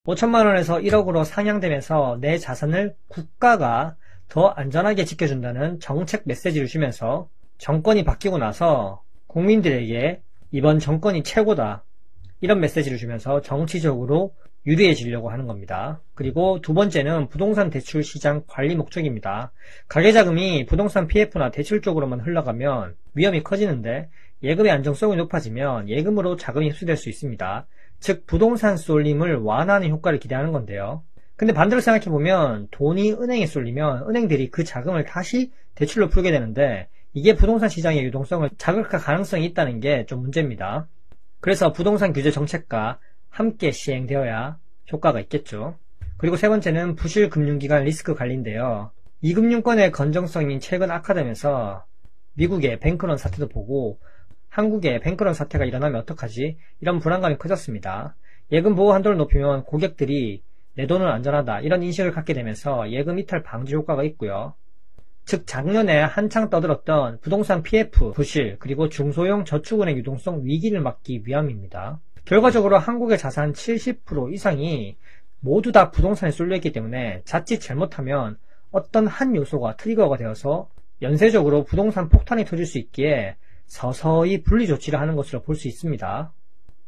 5천만원에서 1억으로 상향되면서 내 자산을 국가가 더 안전하게 지켜준다는 정책 메시지를 주면서 정권이 바뀌고 나서 국민들에게 이번 정권이 최고다, 이런 메시지를 주면서 정치적으로 유리해지려고 하는 겁니다. 그리고 두 번째는 부동산 대출 시장 관리 목적입니다. 가계자금이 부동산 PF나 대출 쪽으로만 흘러가면 위험이 커지는데 예금의 안정성이 높아지면 예금으로 자금이 흡수될 수 있습니다. 즉 부동산 쏠림을 완화하는 효과를 기대하는 건데요. 근데 반대로 생각해보면 돈이 은행에 쏠리면 은행들이 그 자금을 다시 대출로 풀게 되는데 이게 부동산 시장의 유동성을 자극할 가능성이 있다는 게 좀 문제입니다. 그래서 부동산 규제 정책과 함께 시행되어야 효과가 있겠죠. 그리고 세 번째는 부실 금융기관 리스크 관리인데요. 이 금융권의 건정성이 최근 악화되면서 미국의 뱅크런 사태도 보고 한국의 뱅크런 사태가 일어나면 어떡하지? 이런 불안감이 커졌습니다. 예금 보호 한도를 높이면 고객들이 내 돈은 안전하다, 이런 인식을 갖게 되면서 예금 이탈 방지 효과가 있고요. 즉 작년에 한창 떠들었던 부동산 PF 부실 그리고 중소형 저축은행 유동성 위기를 막기 위함입니다. 결과적으로 한국의 자산 70% 이상이 모두 다 부동산에 쏠려있기 때문에 자칫 잘못하면 어떤 한 요소가 트리거가 되어서 연쇄적으로 부동산 폭탄이 터질 수 있기에 서서히 분리조치를 하는 것으로 볼 수 있습니다.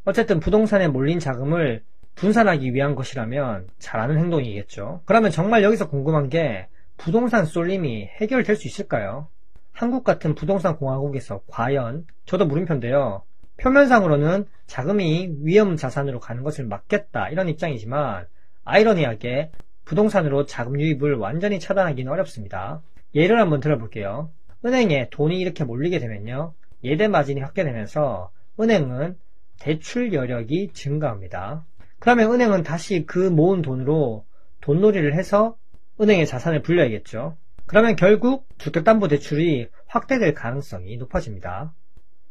어쨌든 부동산에 몰린 자금을 분산하기 위한 것이라면 잘하는 행동이겠죠. 그러면 정말 여기서 궁금한 게 부동산 쏠림이 해결될 수 있을까요? 한국 같은 부동산 공화국에서 과연, 저도 물음표인데요, 표면상으로는 자금이 위험 자산으로 가는 것을 막겠다, 이런 입장이지만 아이러니하게 부동산으로 자금 유입을 완전히 차단하기는 어렵습니다. 예를 한번 들어볼게요. 은행에 돈이 이렇게 몰리게 되면요, 예대 마진이 확대되면서 은행은 대출 여력이 증가합니다. 그러면 은행은 다시 그 모은 돈으로 돈놀이를 해서 은행의 자산을 불려야겠죠. 그러면 결국 주택담보대출이 확대될 가능성이 높아집니다.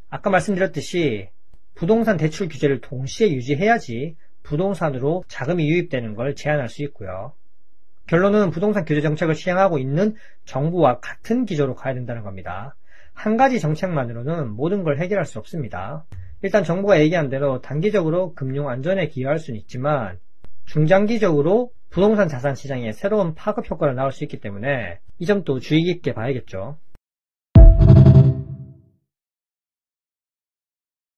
아까 말씀드렸듯이 부동산 대출 규제를 동시에 유지해야지 부동산으로 자금이 유입되는 걸 제한할 수 있고요. 결론은 부동산 규제 정책을 시행하고 있는 정부와 같은 기조로 가야 된다는 겁니다. 한 가지 정책만으로는 모든 걸 해결할 수 없습니다. 일단 정부가 얘기한 대로 단기적으로 금융 안전에 기여할 수는 있지만 중장기적으로 부동산 자산 시장에 새로운 파급 효과를 낳을 수 있기 때문에 이 점도 주의 깊게 봐야겠죠.